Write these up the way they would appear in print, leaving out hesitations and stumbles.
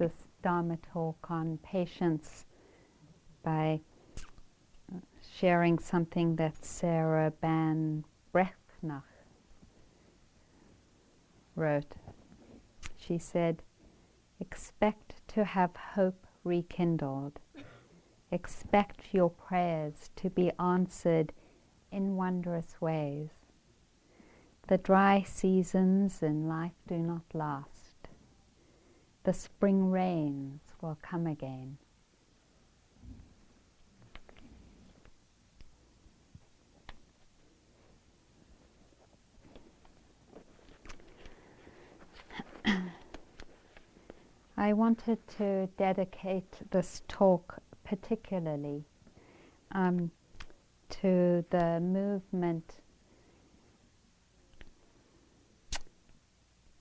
this Dharma talk on patience by sharing something that Sarah Ban Brechnach wrote. She said, "Expect to have hope rekindled. Expect your prayers to be answered in wondrous ways. The dry seasons in life do not last. The spring rains will come again." I wanted to dedicate this talk particularly to the movement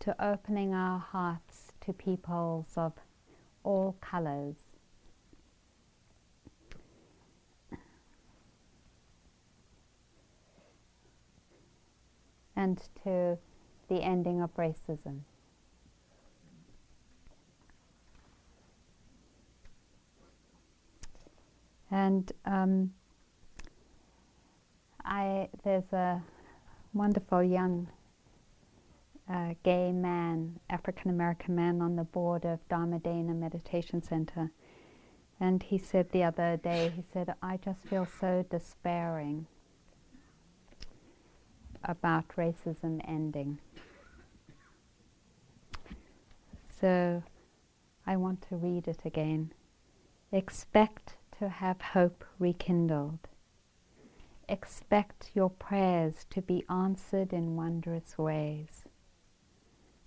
to opening our hearts to peoples of all colors. And to the ending of racism. And there's a wonderful young gay man, African-American man, on the board of Dharmadena Meditation Center. And he said the other day, he said, "I just feel so despairing about racism ending." So I want to read it again. Expect to have hope rekindled. Expect your prayers to be answered in wondrous ways.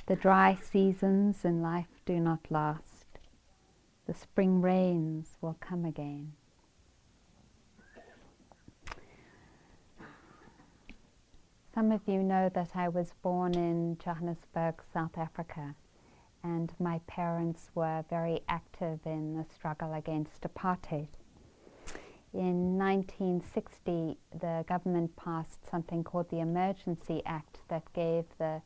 The dry seasons in life do not last. The spring rains will come again. Some of you know that I was born in Johannesburg, South Africa, and my parents were very active in the struggle against apartheid. In 1960, the government passed something called the Emergency Act that gave the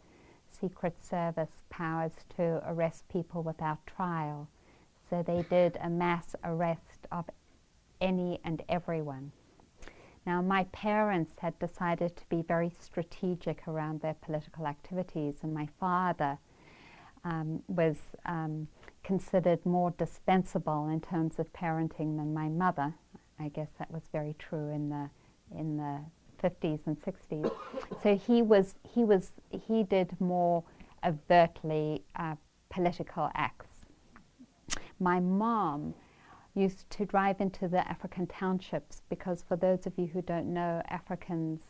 Secret Service powers to arrest people without trial. So they did a mass arrest of any and everyone. Now, my parents had decided to be very strategic around their political activities, and my father was considered more dispensable in terms of parenting than my mother. I guess that was very true in the 50s and 60s. So he did more overtly political acts. My mom used to drive into the African townships because, for those of you who don't know, Africans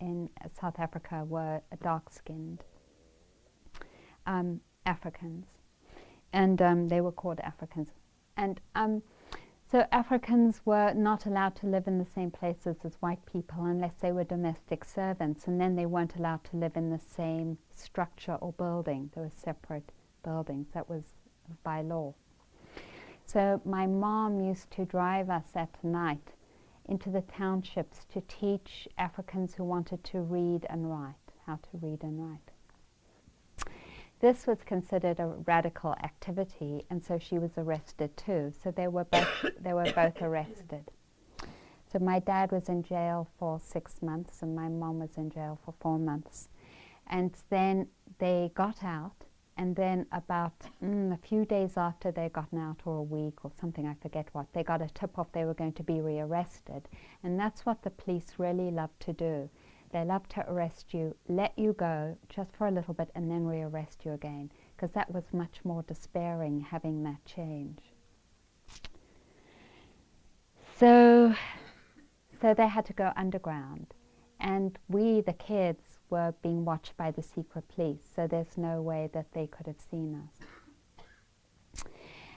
in South Africa were dark-skinned Africans, and they were called Africans. And so Africans were not allowed to live in the same places as white people unless they were domestic servants, and then they weren't allowed to live in the same structure or building. There were separate buildings. That was by law. So my mom used to drive us at night into the townships to teach Africans who wanted to read and write, how to read and write. This was considered a radical activity, and so she was arrested too. So they were both arrested. So my dad was in jail for 6 months, and my mom was in jail for 4 months. And then they got out, and then about a few days after they'd gotten out, or a week or something, I forget what, they got a tip-off they were going to be rearrested. And that's what the police really love to do. They love to arrest you, let you go just for a little bit, and then rearrest you again, because that was much more despairing, having that change. So they had to go underground, and we, the kids, were being watched by the secret police, so there's no way that they could have seen us.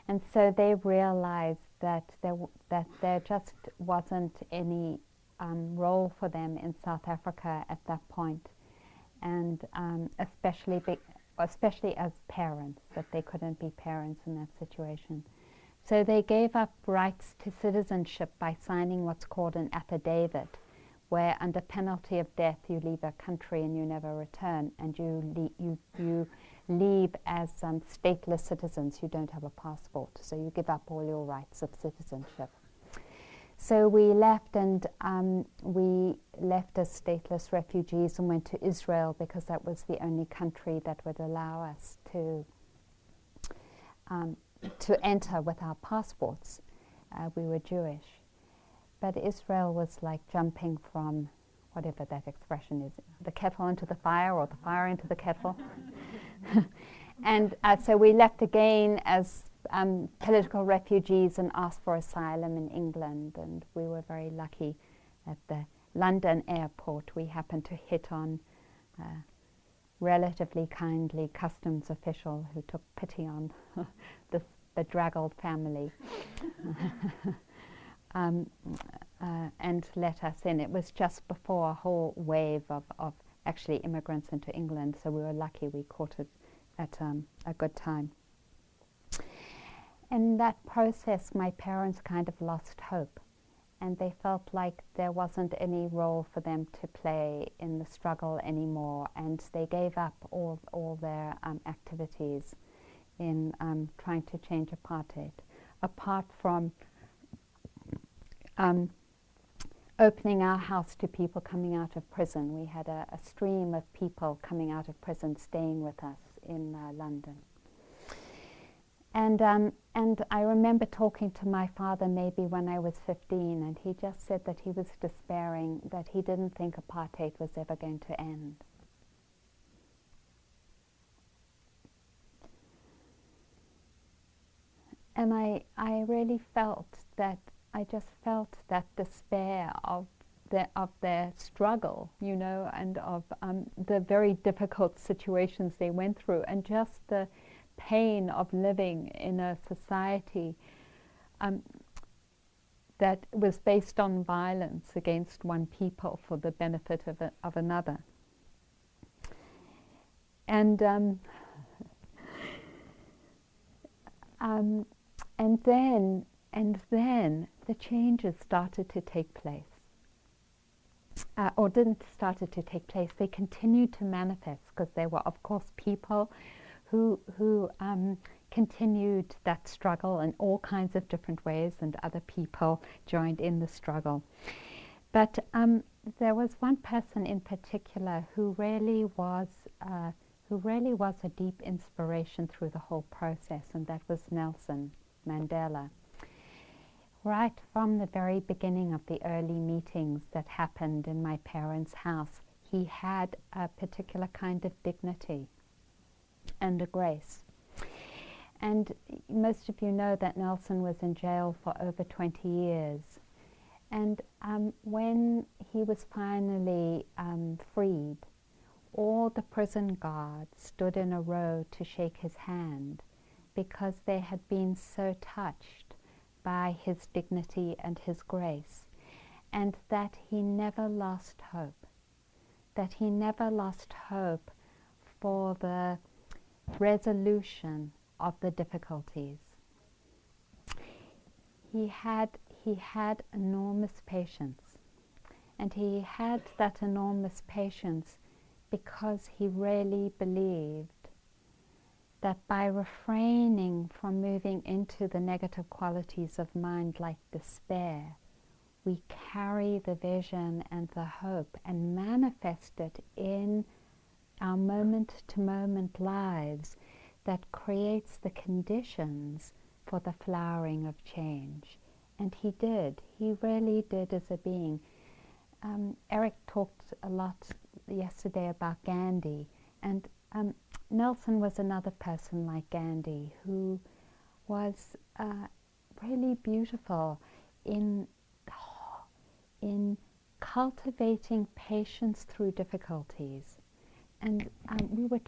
And so they realized that there just wasn't any role for them in South Africa at that point, and especially as parents, that they couldn't be parents in that situation. So they gave up rights to citizenship by signing what's called an affidavit, where under penalty of death you leave a country and you never return, and you leave as stateless citizens. You don't have a passport, so you give up all your rights of citizenship. So we left, and we left as stateless refugees and went to Israel, because that was the only country that would allow us to enter with our passports. We were Jewish. But Israel was like jumping from, whatever that expression is, the kettle into the fire, or the fire into the kettle. And so we left again as political refugees and asked for asylum in England. And we were very lucky at the London airport. We happened to hit on a relatively kindly customs official who took pity on this bedraggled family. And let us in. It was just before a whole wave of actually immigrants into England, so we were lucky we caught it at a good time. In that process, my parents kind of lost hope, and they felt like there wasn't any role for them to play in the struggle anymore, and they gave up all their activities in trying to change apartheid, apart from opening our house to people coming out of prison. We had a stream of people coming out of prison staying with us in London. And I remember talking to my father maybe when I was 15, and he just said that he was despairing, that he didn't think apartheid was ever going to end. And I really felt that, I just felt that despair of their struggle, you know, and of the very difficult situations they went through, and just the pain of living in a society that was based on violence against one people for the benefit of another. And then the changes started to take place. Or didn't started to take place, they continued to manifest, because there were, of course, people who continued that struggle in all kinds of different ways, and other people joined in the struggle. But there was one person in particular who really was a deep inspiration through the whole process, and that was Nelson Mandela. Right from the very beginning of the early meetings that happened in my parents' house, he had a particular kind of dignity and a grace. And most of you know that Nelson was in jail for over 20 years. And when he was finally freed, all the prison guards stood in a row to shake his hand, because they had been so touched by his dignity and his grace, and that he never lost hope, for the resolution of the difficulties. He had enormous patience, and he had that enormous patience because he really believed that by refraining from moving into the negative qualities of mind like despair, we carry the vision and the hope and manifest it in our moment-to-moment lives that creates the conditions for the flowering of change. And he did. He really did as a being. Eric talked a lot yesterday about Gandhi, and Nelson was another person like Gandhi who was really beautiful in cultivating patience through difficulties. And we were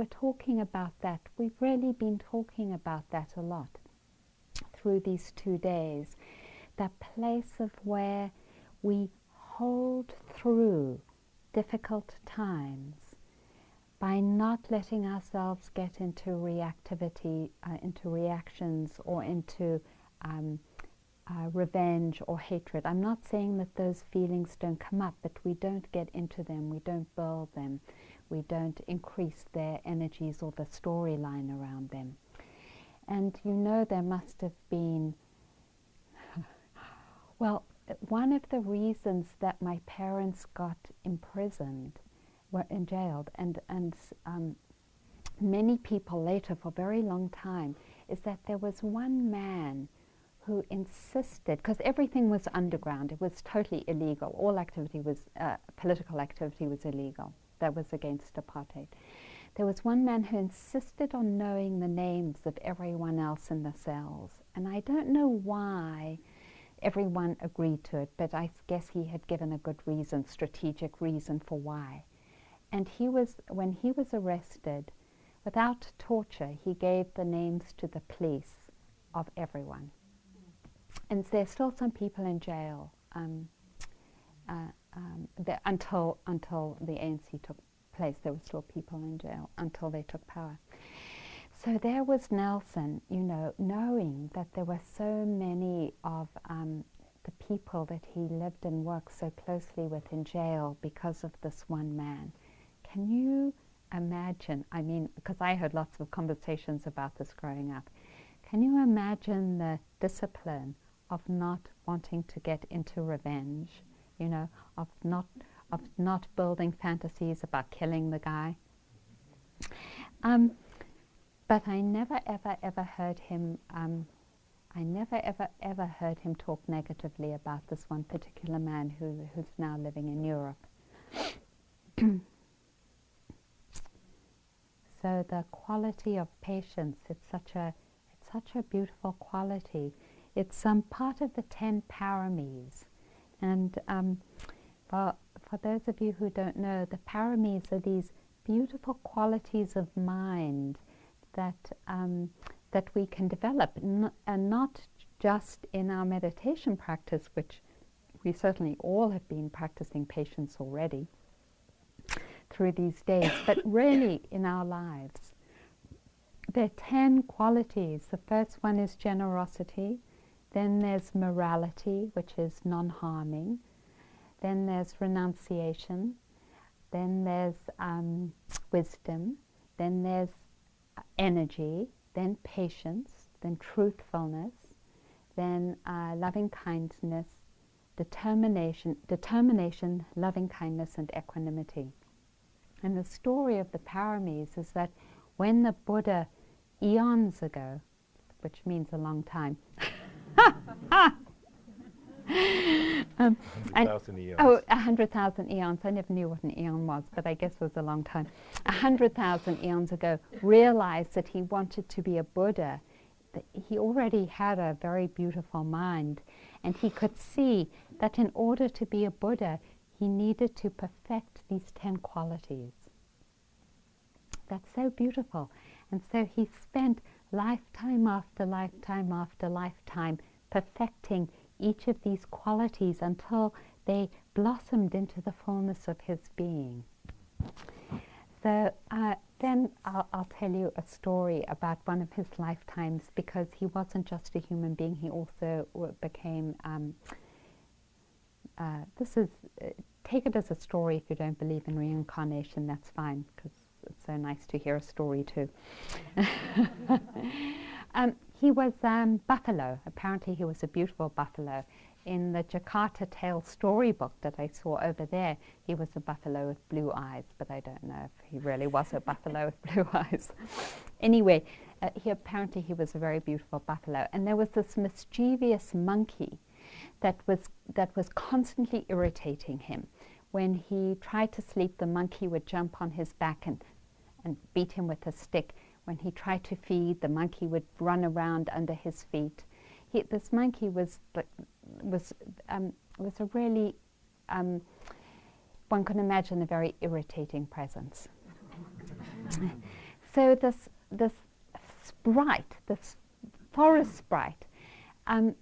talking about that. We've really been talking about that a lot through these 2 days. That place of where we hold through difficult times by not letting ourselves get into reactivity, into reactions, or into revenge or hatred. I'm not saying that those feelings don't come up, but we don't get into them, we don't build them, we don't increase their energies or the storyline around them. And you know, there must have been, well, one of the reasons that my parents got imprisoned, were jailed, and many people later for a very long time, is that there was one man who insisted, because everything was underground, it was totally illegal, all activity was, political activity was illegal, that was against apartheid. There was one man who insisted on knowing the names of everyone else in the cells, and I don't know why everyone agreed to it, but I guess he had given a good reason, strategic reason for why. And he was, when he was arrested, without torture, he gave the names to the police of everyone. And there's still some people in jail until the ANC took place. There were still people in jail until they took power. So there was Nelson, you know, knowing that there were so many of the people that he lived and worked so closely with in jail because of this one man. Can you imagine, I mean, because I heard lots of conversations about this growing up, can you imagine the discipline of not wanting to get into revenge, you know, of not building fantasies about killing the guy? But I never ever heard him heard him talk negatively about this one particular man who's now living in Europe. So the quality of patience, it's such a beautiful quality. It's part of the 10 paramis. And for those of you who don't know, the paramis are these beautiful qualities of mind that we can develop, and not just in our meditation practice, which we certainly all have been practicing patience already through these days, but really in our lives. There are 10 qualities. The first one is generosity, then there's morality, which is non-harming, then there's renunciation, then there's wisdom, then there's energy, then patience, then truthfulness, then loving kindness, determination, loving kindness, and equanimity. And the story of the paramis is that when the Buddha, eons ago, which means a long time, 100,000 eons. Oh, 100,000 eons. I never knew what an eon was, but I guess it was a long time. 100,000 eons ago, realized that he wanted to be a Buddha. That he already had a very beautiful mind, and he could see that in order to be a Buddha, he needed to perfect these 10 qualities. That's so beautiful. And so he spent lifetime after lifetime after lifetime perfecting each of these qualities until they blossomed into the fullness of his being. So then I'll tell you a story about one of his lifetimes, because he wasn't just a human being, he also became, take it as a story. If you don't believe in reincarnation, that's fine, because it's so nice to hear a story too. He was buffalo. Apparently he was a beautiful buffalo. In the Jakarta Tale storybook that I saw over there, he was a buffalo with blue eyes, but I don't know if he really was a buffalo with blue eyes. Anyway, apparently he was a very beautiful buffalo. And there was this mischievous monkey that was constantly irritating him. When he tried to sleep, the monkey would jump on his back and beat him with a stick. When he tried to feed, the monkey would run around under his feet. This monkey was a really, one can imagine, a very irritating presence. So this sprite, this forest sprite,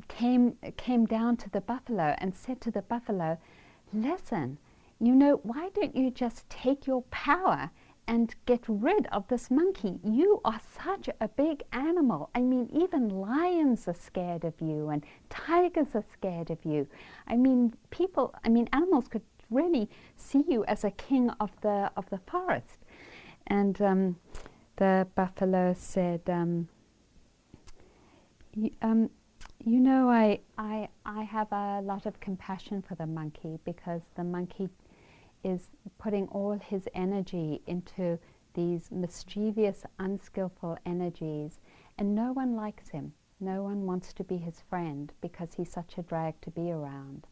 came down to the buffalo and said to the buffalo, "Listen, you know, why don't you just take your power and get rid of this monkey. You are such a big animal. I mean, even lions are scared of you, and tigers are scared of you. I mean, animals could really see you as a king of the forest. And the buffalo said, you know, I have a lot of compassion for the monkey, because the monkey is putting all his energy into these mischievous, unskillful energies, and no one likes him. No one wants to be his friend because he's such a drag to be around.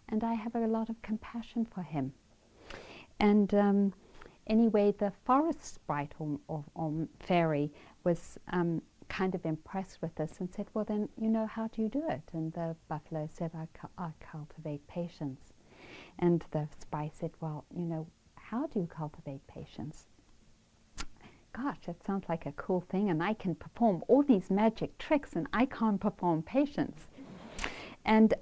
And I have a lot of compassion for him. And anyway, the forest sprite or fairy was kind of impressed with this and said, well then, you know, how do you do it? And the buffalo said, I cultivate patience. And the sprite said, well, you know, how do you cultivate patience? Gosh, that sounds like a cool thing, and I can perform all these magic tricks and I can't perform patience. And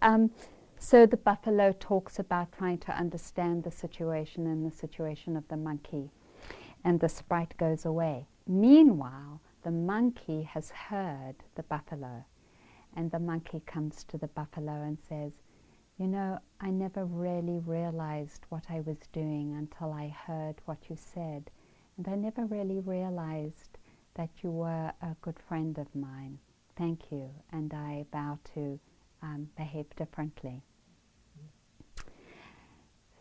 so the buffalo talks about trying to understand the situation and the situation of the monkey. And the sprite goes away. Meanwhile, the monkey has heard the buffalo. And the monkey comes to the buffalo and says, you know, I never really realized what I was doing until I heard what you said. And I never really realized that you were a good friend of mine. Thank you. And I vow to behave differently.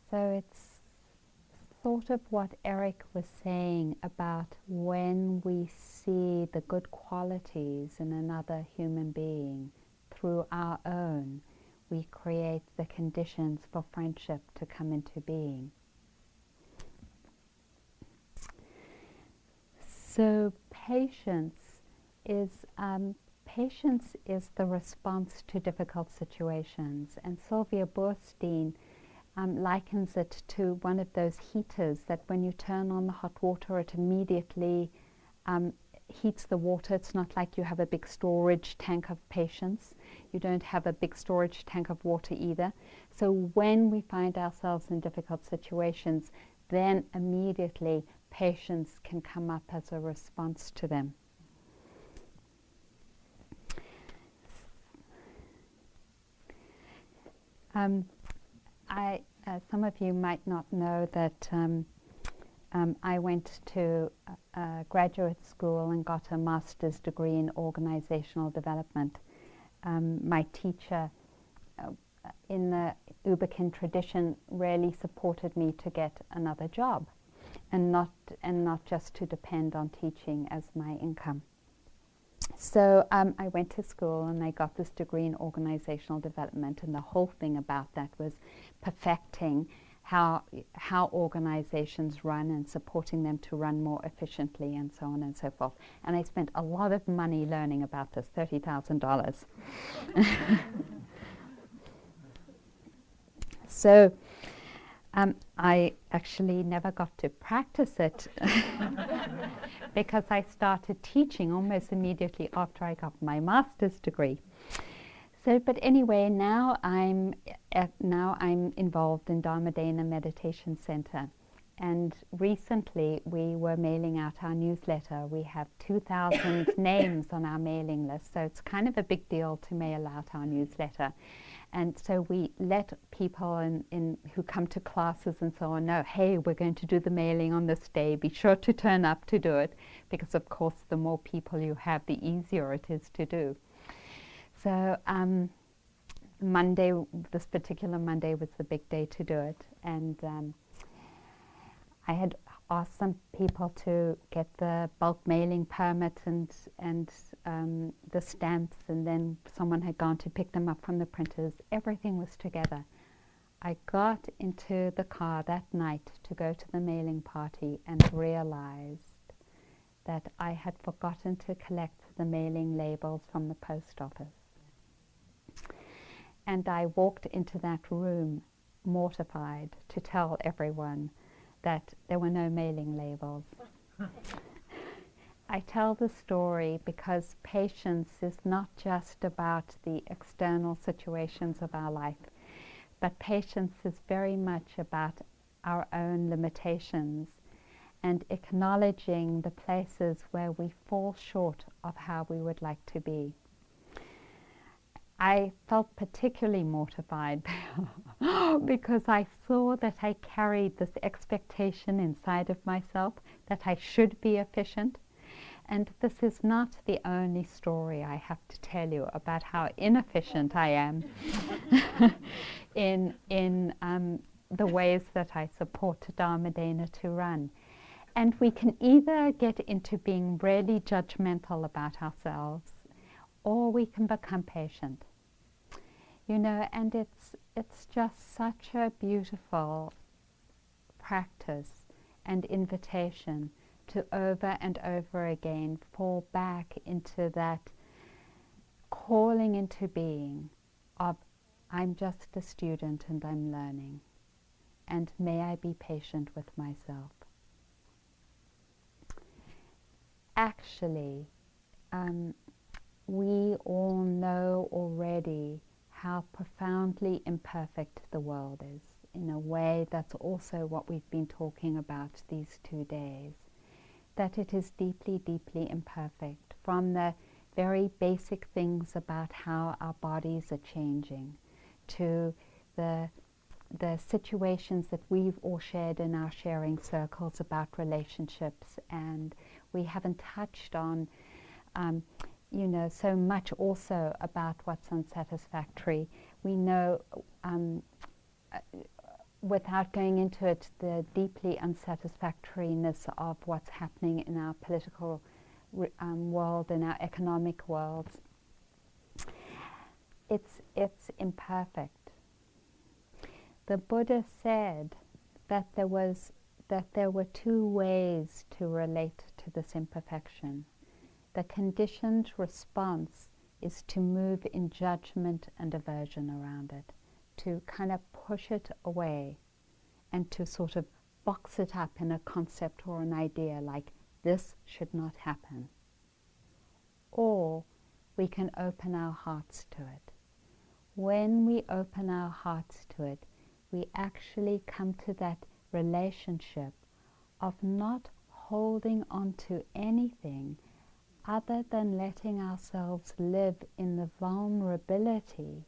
So it's sort of what Eric was saying about when we see the good qualities in another human being through our own, we create the conditions for friendship to come into being. So patience is the response to difficult situations, and Sylvia Boorstein likens it to one of those heaters that when you turn on the hot water, it immediately heats the water. It's not like you have a big storage tank of patience. You don't have a big storage tank of water either. So when we find ourselves in difficult situations, then immediately patience can come up as a response to them. Some of you might not know that I went to graduate school and got a master's degree in organizational development. My teacher in the Uberkin tradition really supported me to get another job, and not just to depend on teaching as my income. So I went to school and I got this degree in organizational development, and the whole thing about that was perfecting how organizations run and supporting them to run more efficiently and so on and so forth. And I spent a lot of money learning about this, $30,000. So I actually never got to practice it because I started teaching almost immediately after I got my master's degree. So, but anyway, now I'm involved in Dharmadena Meditation Center, and recently we were mailing out our newsletter. We have 2,000 names on our mailing list, so it's kind of a big deal to mail out our newsletter. And so we let people who come to classes and so on know, hey, we're going to do the mailing on this day. Be sure to turn up to do it, because of course the more people you have, the easier it is to do. So Monday, this particular Monday was the big day to do it. And I had asked some people to get the bulk mailing permit and the stamps, and then someone had gone to pick them up from the printers. Everything was together. I got into the car that night to go to the mailing party and realized that I had forgotten to collect the mailing labels from the post office. And I walked into that room mortified to tell everyone that there were no mailing labels. I tell the story because patience is not just about the external situations of our life, but patience is very much about our own limitations and acknowledging the places where we fall short of how we would like to be. I felt particularly mortified because I saw that I carried this expectation inside of myself that I should be efficient. And this is not the only story I have to tell you about how inefficient I am in the ways that I support Dharma Dana to run. And we can either get into being really judgmental about ourselves, or we can become patient. You know, and it's just such a beautiful practice and invitation to over and over again fall back into that calling into being of I'm just a student and I'm learning, and may I be patient with myself. Actually, we all know already how profoundly imperfect the world is. In a way, that's also what we've been talking about these 2 days. That it is deeply, deeply imperfect, from the very basic things about how our bodies are changing to the situations that we've all shared in our sharing circles about relationships, and we haven't touched on you know, so much also about what's unsatisfactory. We know, without going into it, the deeply unsatisfactoriness of what's happening in our political world, in our economic worlds. It's imperfect. The Buddha said that there were 2 ways to relate to this imperfection. The conditioned response is to move in judgment and aversion around it, to kind of push it away and to sort of box it up in a concept or an idea like this should not happen. Or we can open our hearts to it. When we open our hearts to it, we actually come to that relationship of not holding on to anything other than letting ourselves live in the vulnerability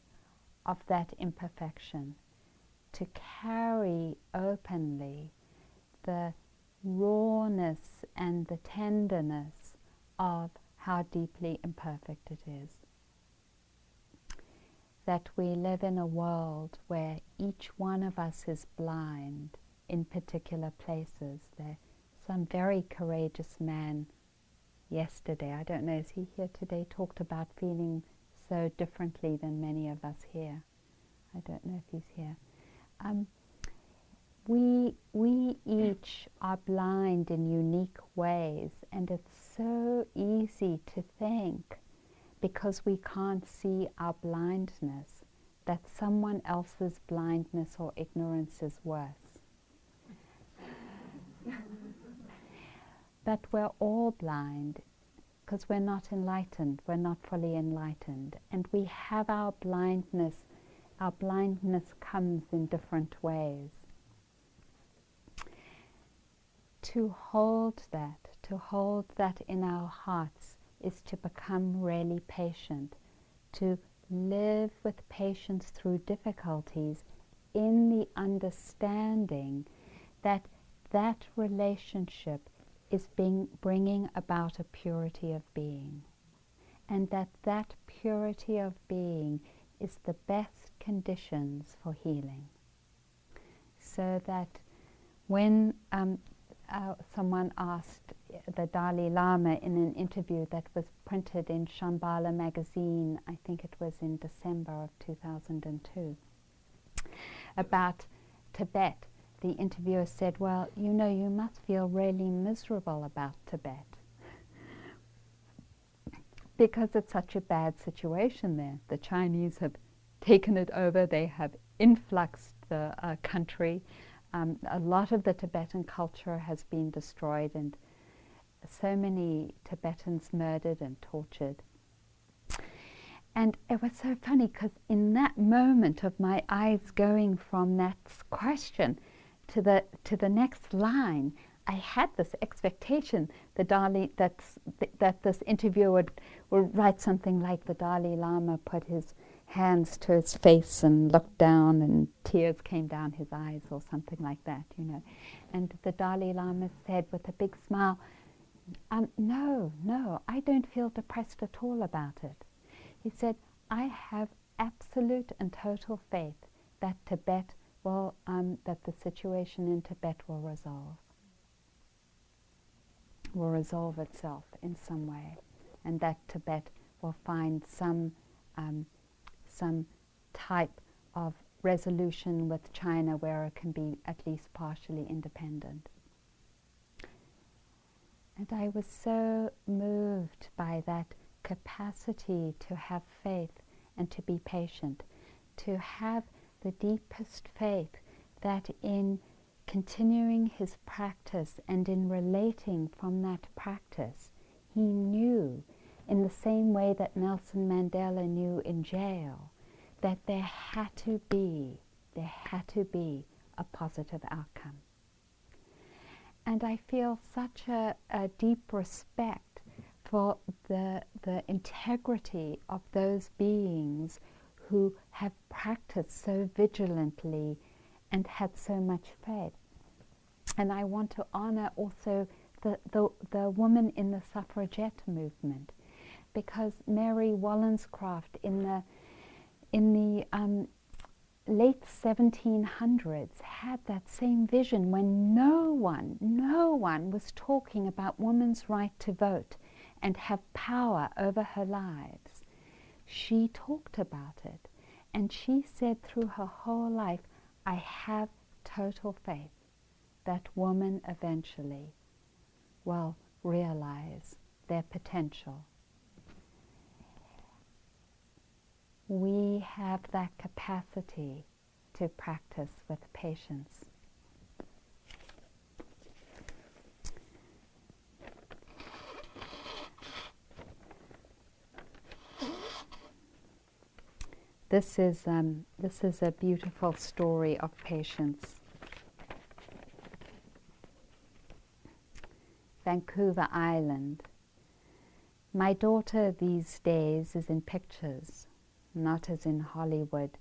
of that imperfection, to carry openly the rawness and the tenderness of how deeply imperfect it is. That we live in a world where each one of us is blind in particular places. There's some very courageous man yesterday, I don't know, is he here today, talked about feeling so differently than many of us here. I don't know if he's here. We each are blind in unique ways, and it's so easy to think, because we can't see our blindness, that someone else's blindness or ignorance is worse. But we're all blind because we're not enlightened, we're not fully enlightened, and we have our blindness. Our blindness comes in different ways. To hold that in our hearts is to become really patient, to live with patience through difficulties in the understanding that that relationship is bringing about a purity of being, and that purity of being is the best conditions for healing. So that when someone asked the Dalai Lama in an interview that was printed in Shambhala magazine, I think it was in December of 2002, about Tibet, the interviewer said, well, you know, you must feel really miserable about Tibet because it's such a bad situation there. The Chinese have taken it over, they have influxed the country. A lot of the Tibetan culture has been destroyed, and so many Tibetans murdered and tortured. And it was so funny because in that moment of my eyes going from that question to the next line, I had this expectation the Dalai, that this interviewer would write something like the Dalai Lama put his hands to his face and looked down and tears came down his eyes or something like that, you know. And the Dalai Lama said with a big smile, no, I don't feel depressed at all about it. He said, I have absolute and total faith that Tibet will, that the situation in Tibet will resolve itself in some way, and that Tibet will find some type of resolution with China where it can be at least partially independent. And I was so moved by that capacity to have faith and to be patient, to have the deepest faith that in continuing his practice and in relating from that practice, he knew, in the same way that Nelson Mandela knew in jail, that there had to be a positive outcome. And I feel such a deep respect for the integrity of those beings who have practiced so vigilantly and had so much faith. And I want to honor also the woman in the suffragette movement, because Mary Wollstonecraft in the late 1700s had that same vision when no one was talking about women's right to vote and have power over her lives. She talked about it, and she said through her whole life, I have total faith that women eventually will realize their potential. We have that capacity to practice with patience. This is a beautiful story of patience. Vancouver Island. My daughter these days is in pictures, not as in Hollywood,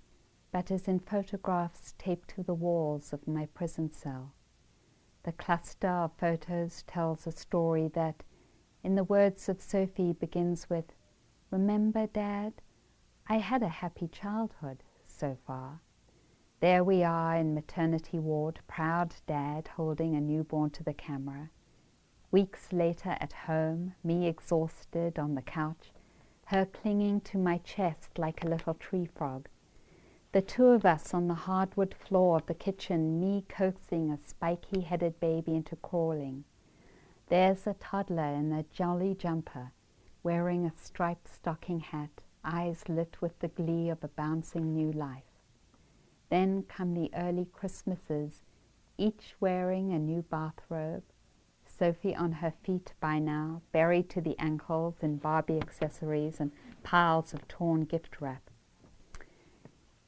but as in photographs taped to the walls of my prison cell. The cluster of photos tells a story that, in the words of Sophie, begins with, "Remember, Dad, I had a happy childhood so far." There we are in maternity ward, proud Dad holding a newborn to the camera. Weeks later at home, me exhausted on the couch, her clinging to my chest like a little tree frog. The two of us on the hardwood floor of the kitchen, me coaxing a spiky-headed baby into crawling. There's a toddler in a jolly jumper, wearing a striped stocking hat, eyes lit with the glee of a bouncing new life. Then come the early Christmases, each wearing a new bathrobe, Sophie on her feet by now, buried to the ankles in Barbie accessories and piles of torn gift wrap.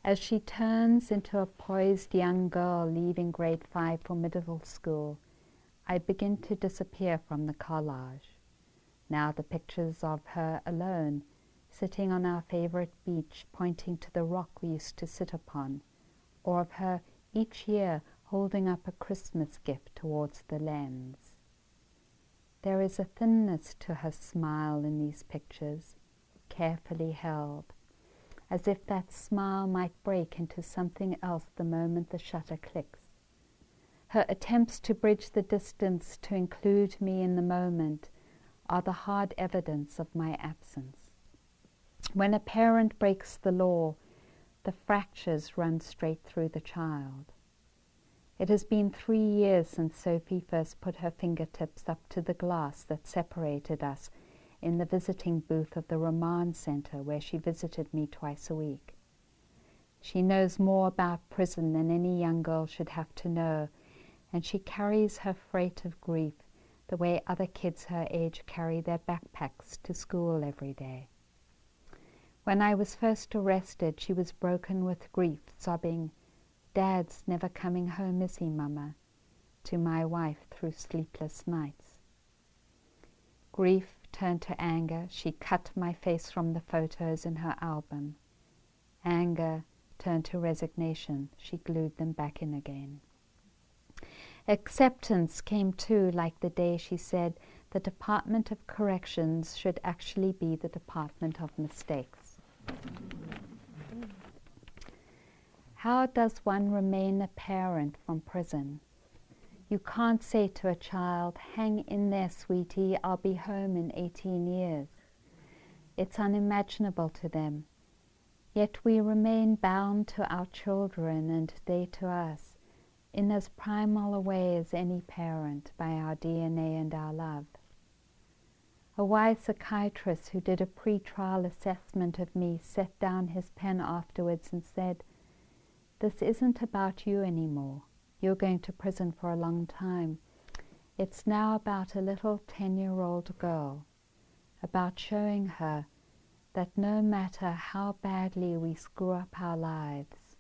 As she turns into a poised young girl leaving grade 5 for middle school, I begin to disappear from the collage. Now the pictures of her alone, sitting on our favorite beach, pointing to the rock we used to sit upon, or of her each year holding up a Christmas gift towards the lens. There is a thinness to her smile in these pictures, carefully held, as if that smile might break into something else the moment the shutter clicks. Her attempts to bridge the distance to include me in the moment are the hard evidence of my absence. When a parent breaks the law, the fractures run straight through the child. It has been 3 years since Sophie first put her fingertips up to the glass that separated us in the visiting booth of the Remand Center, where she visited me twice a week. She knows more about prison than any young girl should have to know, and she carries her freight of grief the way other kids her age carry their backpacks to school every day. When I was first arrested, she was broken with grief, sobbing, "Dad's never coming home, is he, Mama? to my wife through sleepless nights. Grief turned to anger. She cut my face from the photos in her album. Anger turned to resignation. She glued them back in again. Acceptance came too, like the day she said the Department of Corrections should actually be the Department of Mistakes. How does one remain a parent from prison? You can't say to a child, hang in there, sweetie, I'll be home in 18 years. It's unimaginable to them. Yet we remain bound to our children and they to us, in as primal a way as any parent, by our DNA and our love. A wise psychiatrist who did a pre-trial assessment of me set down his pen afterwards and said, "This isn't about you anymore. You're going to prison for a long time. It's now about a little 10-year-old girl, about showing her that no matter how badly we screw up our lives,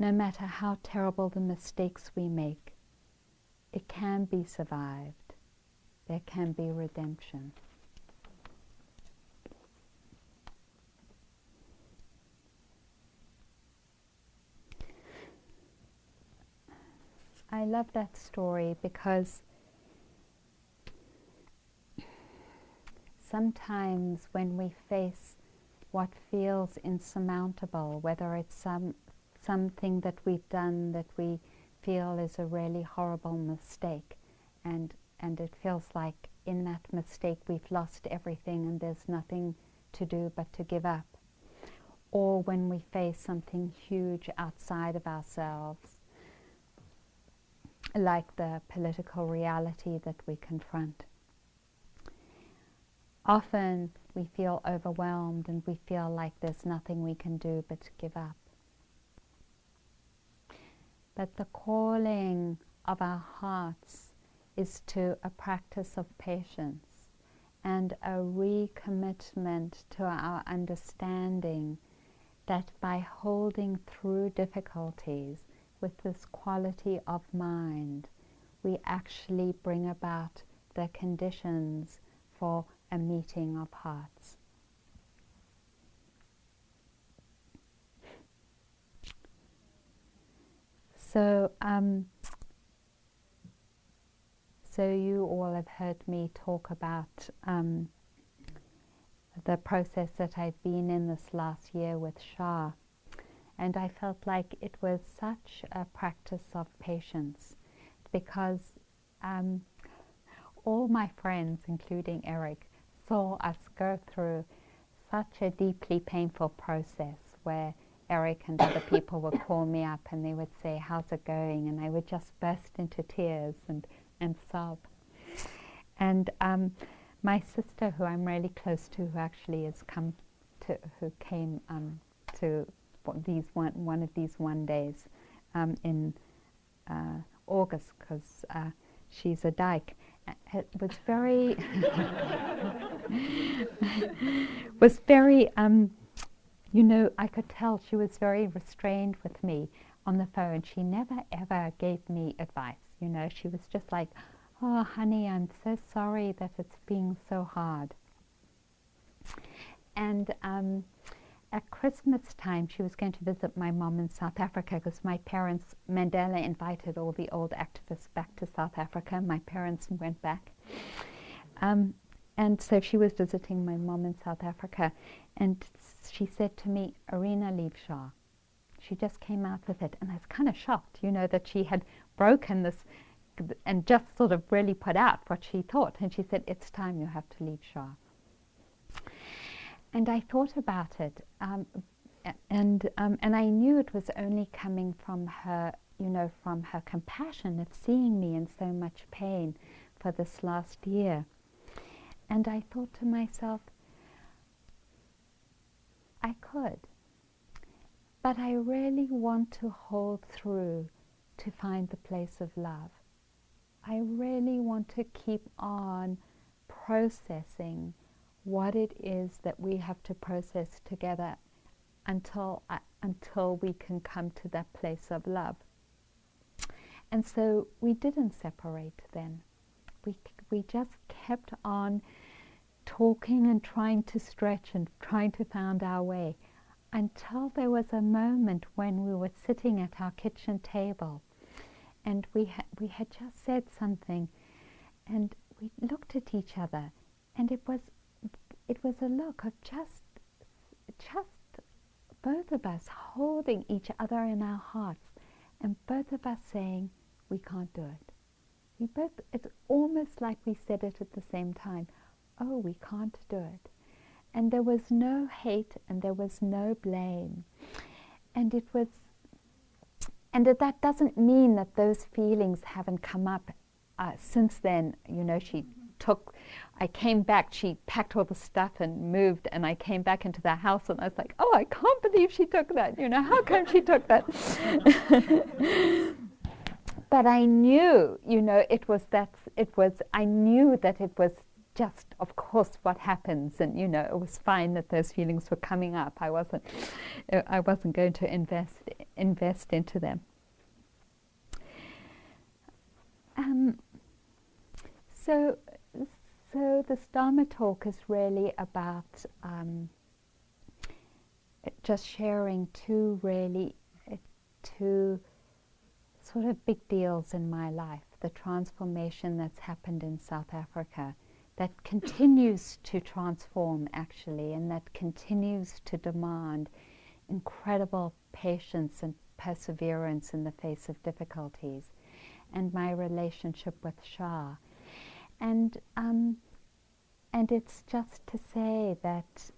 no matter how terrible the mistakes we make, it can be survived. There can be redemption." I love that story because sometimes when we face what feels insurmountable, whether it's something that we've done that we feel is a really horrible mistake, and it feels like in that mistake we've lost everything and there's nothing to do but to give up, or when we face something huge outside of ourselves, like the political reality that we confront. Often we feel overwhelmed and we feel like there's nothing we can do but to give up. But the calling of our hearts is to a practice of patience and a recommitment to our understanding that by holding through difficulties with this quality of mind, we actually bring about the conditions for a meeting of hearts. So you all have heard me talk about the process that I've been in this last year with Shah. And I felt like it was such a practice of patience because all my friends, including Eric, saw us go through such a deeply painful process where Eric and other people would call me up and they would say, "How's it going?" And I would just burst into tears and sob. And my sister, who I'm really close to, who actually has come to, who came to one of these one days in August, because she's a dyke. It was very you know, I could tell she was very restrained with me on the phone. She never ever gave me advice. You know, she was just like, "Oh, honey, I'm so sorry that it's being so hard." And at Christmas time, she was going to visit my mom in South Africa because my parents, Mandela invited all the old activists back to South Africa. My parents went back. And so she was visiting my mom in South Africa. And she said to me, "Arinna, leave Shah." She just came out with it. And I was kind of shocked, you know, that she had broken this and just sort of really put out what she thought. And she said, "It's time, you have to leave Shah." And I thought about it, and I knew it was only coming from her, you know, from her compassion of seeing me in so much pain for this last year. And I thought to myself, I could, but I really want to hold through to find the place of love. I really want to keep on processing what it is that we have to process together until we can come to that place of love. And so we didn't separate then. We just kept on talking and trying to stretch and trying to find our way, until there was a moment when we were sitting at our kitchen table, and we had just said something, and we looked at each other, and it was a look of just both of us holding each other in our hearts, and both of us saying, we can't do it. It's almost like we said it at the same time. Oh, we can't do it. And there was no hate and there was no blame. And that doesn't mean that those feelings haven't come up since then. You know, I came back, she packed all the stuff and moved, and I came back into the house and I was like, oh, I can't believe she took that. You know, how come she took that? But I knew, you know, I knew that it was just, of course, what happens, and you know, it was fine that those feelings were coming up. I wasn't going to invest into them. So this Dharma talk is really about just sharing two sort of big deals in my life. The transformation that's happened in South Africa, that continues to transform actually, and that continues to demand incredible patience and perseverance in the face of difficulties, and my relationship with Shah. And it's just to say that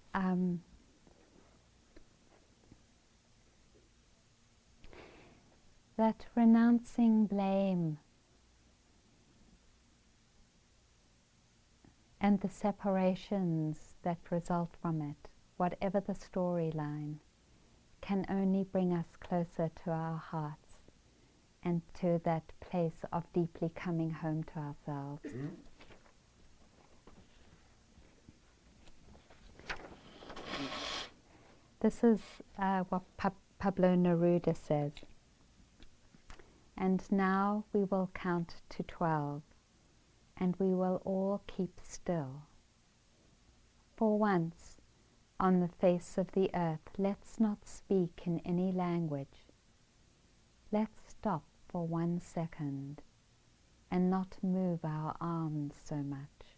that renouncing blame and the separations that result from it, whatever the storyline, can only bring us closer to our hearts and to that place of deeply coming home to ourselves. This is what Pablo Neruda says. And now we will count to 12, and we will all keep still. For once, on the face of the earth, let's not speak in any language. Let's stop for 1 second and not move our arms so much.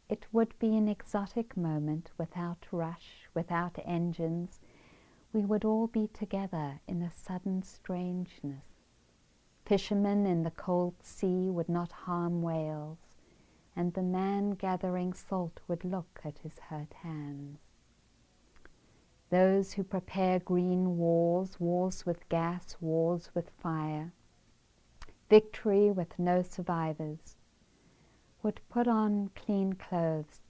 It would be an exotic moment without rush, without engines. We would all be together in a sudden strangeness. Fishermen in the cold sea would not harm whales, and the man gathering salt would look at his hurt hands. Those who prepare green wars, wars with gas, wars with fire, victory with no survivors, would put on clean clothes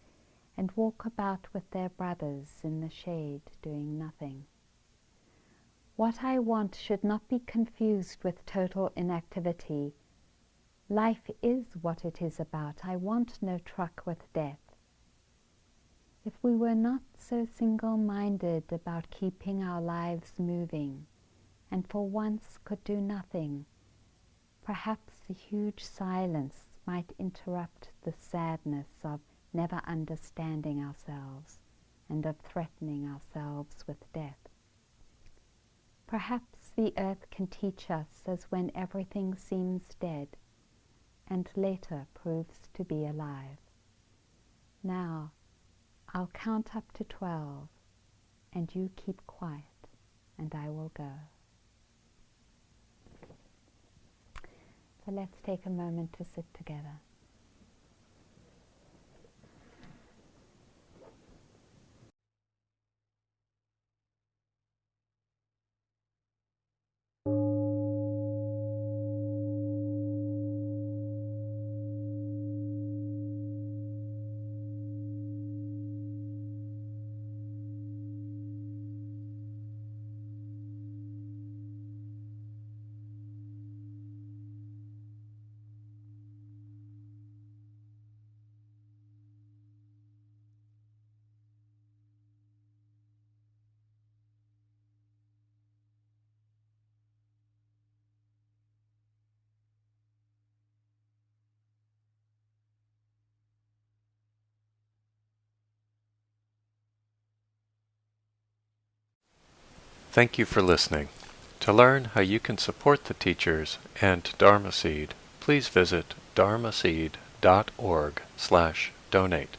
and walk about with their brothers in the shade doing nothing. What I want should not be confused with total inactivity. Life is what it is about. I want no truck with death. If we were not so single-minded about keeping our lives moving, and for once could do nothing, perhaps the huge silence might interrupt the sadness of never understanding ourselves and of threatening ourselves with death. Perhaps the earth can teach us as when everything seems dead and later proves to be alive. Now, I'll count up to 12, and you keep quiet, and I will go. So let's take a moment to sit together. Thank you for listening. To learn how you can support the teachers and Dharma Seed, please visit dharmaseed.org/donate.